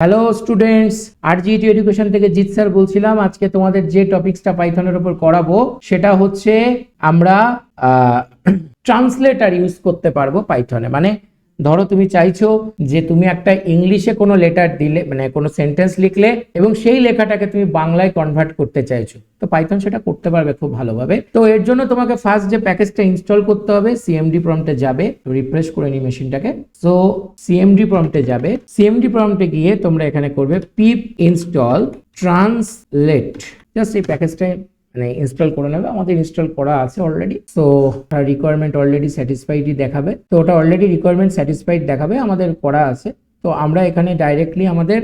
Hello students, আরজিইটি education থেকে Jeet sir বলছিলাম। আজকে তোমাদের যে টপিকসটা পাইথনের উপর করাবো সেটা হচ্ছে আমরা ট্রান্সলেটর ইউজ করতে পারবো পাইথনে। মানে ধরো তুমি চাইছো যে তুমি একটা ইংলিশে কোনো লেটার দিলে, মানে কোনো সেন্টেন্স লিখলে এবং সেই লেখাটাকে তুমি বাংলায় কনভার্ট করতে চাইছো, তো পাইথন সেটা করতে পারবে খুব ভালোভাবে। তো এর জন্য তোমাকে ফার্স্ট যে প্যাকেজটা ইনস্টল করতে হবে, সিএমডি প্রম্পটে যাবে, রিফ্রেশ করে নি মেশিনটাকে। সো সিএমডি প্রম্পটে যাবে, সিএমডি প্রম্পটে গিয়ে তোমরা এখানে করবে পিপ ইনস্টল ট্রান্সলেট। জাস্ট এই প্যাকেজটা মানে ইনস্টল করে নেবে। আমাদের ইনস্টল করা আছে অলরেডি। সো তার রিকোয়ারমেন্ট অলরেডি স্যাটিসফাইডই দেখাবে, তো ওটা অলরেডি রিকোয়ারমেন্ট স্যাটিসফাইড দেখাবে, আমাদের করা আছে। তো আমরা এখানে ডাইরেক্টলি আমাদের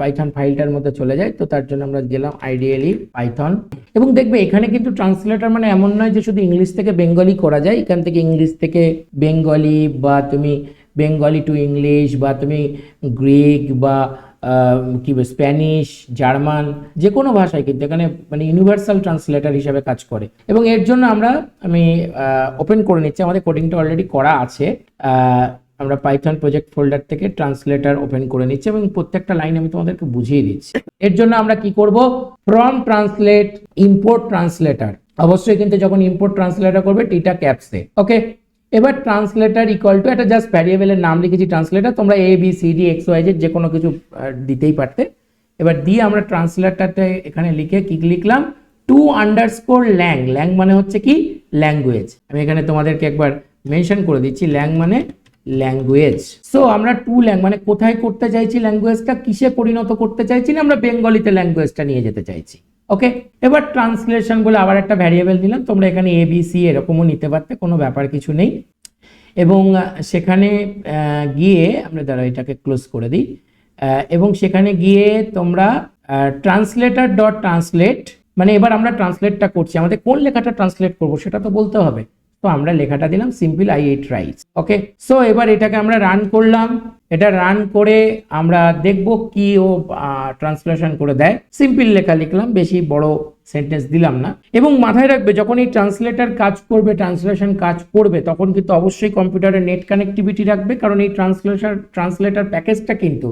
পাইথন ফাইলটার মধ্যে চলে যাই। তো তার জন্য আমরা গেলাম আইডিয়ালি পাইথন, এবং দেখবে এখানে কিন্তু ট্রান্সলেটর মানে এমন নয় যে শুধু ইংলিশ থেকে বেঙ্গলি করা যায়। এখান থেকে ইংলিশ থেকে বেঙ্গলি, বা তুমি বেঙ্গলি টু ইংলিশ, বা তুমি গ্রিক, বা কি স্প্যানিশ, জার্মান, যে কোনো ভাষায় কিন্তু এখানে মানে ইউনিভার্সাল ট্রান্সলেটর হিসেবে কাজ করে। এবং এর জন্য আমি ওপেন করে নিচ্ছি, আমাদের কোডিংটা অলরেডি করা আছে। আমরা পাইথন প্রজেক্ট ফোল্ডার থেকে ট্রান্সলেটর ওপেন করে নিচ্ছি এবং প্রত্যেকটা লাইন আমি তোমাদেরকে বুঝিয়ে দিচ্ছি। এর জন্য আমরা কি করব, ফ্রম ট্রান্সলেট ইম্পোর্ট ট্রান্সলেটর। অবশ্যই কিন্তু যখন ইম্পোর্ট ট্রান্সলেটর করবে টিটা ক্যাপসে, ওকে। এবার ট্রান্সলেটর ইকুয়াল টু একটা জাস্ট ভ্যারিয়েবলের নাম লিখেছি ট্রান্সলেটর, তোমরা A B C D X Y Z যে কোনো কিছু দিতেই পারতে। এবার দিয়ে আমরা ট্রান্সলেটরটা এখানে লিখে কি লিখলাম, টু আন্ডারস্কোর ল্যাং। ল্যাং মানে হচ্ছে কি, ল্যাঙ্গুয়েজ। আমি এখানে তোমাদেরকে একবার মেনশন করে দিচ্ছি, ল্যাং মানে ল্যাঙ্গুয়েজ। সো আমরা টু ল্যাং মানে কোথায় করতে চাইছি, ল্যাঙ্গুয়েজটা কিসে পরিণত করতে চাইছি না, আমরা বেঙ্গলিতে ল্যাঙ্গুয়েজটা নিয়ে যেতে চাইছি, ওকে। এবার ট্রান্সলেশন বলে আবার একটা ভ্যারিয়েবল নিলাম, তোমরা এখানে এ বি সি এরকমও নিতে পারতে, কোনো ব্যাপার কিছু নেই। এবং সেখানে গিয়ে আমরা দ্বারা এটাকে ক্লোজ করে দিই, এবং সেখানে গিয়ে তোমরা ট্রান্সলেটর ডট ট্রান্সলেট, মানে এবার আমরা ট্রান্সলেটটা করছি, আমাদের কোন লেখাটা ট্রান্সলেট করবো সেটা তো বলতে হবে। তো আমরা লেখাটা দিলাম simple I ate rice, okay. So এবার এটাকে আমরা রান করলাম। এটা রান করে আমরা দেখব কি ও ট্রান্সলেশন করে দেয়। সিম্পল লেখা লিখলাম, বেশি বড় সেন্টেন্স দিলাম না। এবং মাথায় রাখবে, যখন এই ট্রান্সলেটর কাজ করবে, ট্রান্সলেশন কাজ করবে, তখন কিন্তু অবশ্যই কম্পিউটারে নেট কানেক্টিভিটি রাখবে, কারণ এই ট্রান্সলেটর প্যাকেজটা কিন্তু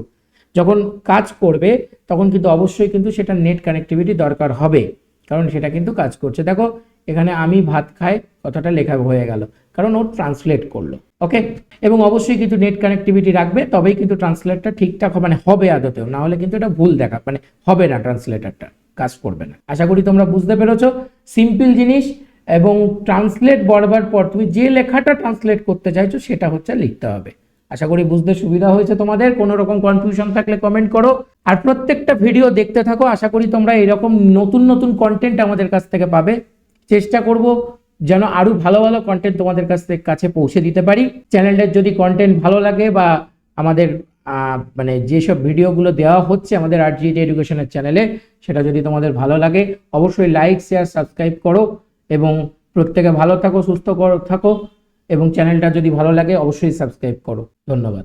যখন কাজ করবে তখন কিন্তু অবশ্যই কিন্তু সেটা নেট কানেক্টিভিটি দরকার হবে, কারণ সেটা কিন্তু কাজ করছে। দেখো এখানে আমি ভাত খাই কথাটা লেখা হয়ে গেল, কারণ ও ট্রান্সলেট করলো, ওকে। এবং অবশ্যই কিন্তু নেট কানেক্টিভিটি রাখবে, তবেই কিন্তু ট্রান্সলেটরটা ঠিকঠাক মানে হবে আদতেও, না হলে কিন্তু এটা ভুল দেখা মানে হবে না, ট্রান্সলেটরটা কাজ করবে না। আশা করি তোমরা বুঝতে পেরেছো, সিম্পল জিনিস। এবং ট্রান্সলেট বলবার পর তুমি যে লেখাটা ট্রান্সলেট করতে চাইছো সেটা হচ্ছে লিখতে হবে। আশা করি বুঝতে সুবিধা হয়েছে তোমাদের। কোনো রকম কনফিউশন থাকলে কমেন্ট করো, আর প্রত্যেকটা ভিডিও দেখতে থাকো। আশা করি তোমরা এরকম নতুন নতুন কন্টেন্ট আমাদের কাছ থেকে পাবে। চেষ্টা করব যেন আরো ভালো ভালো কন্টেন্ট তোমাদের কাছে পৌঁছে দিতে পারি। চ্যানেলটার যদি কন্টেন্ট ভালো লাগে, বা আমাদের মানে যেসব ভিডিওগুলো দেওয়া হচ্ছে আমাদের আরজিইটি এডুকেশনের চ্যানেলে, সেটা যদি তোমাদের ভালো লাগে অবশ্যই লাইক, শেয়ার, সাবস্ক্রাইব করো। এবং প্রত্যেকে ভালো থাকো, সুস্থ থাকো, এবং চ্যানেলটা যদি ভালো লাগে অবশ্যই সাবস্ক্রাইব করো। ধন্যবাদ।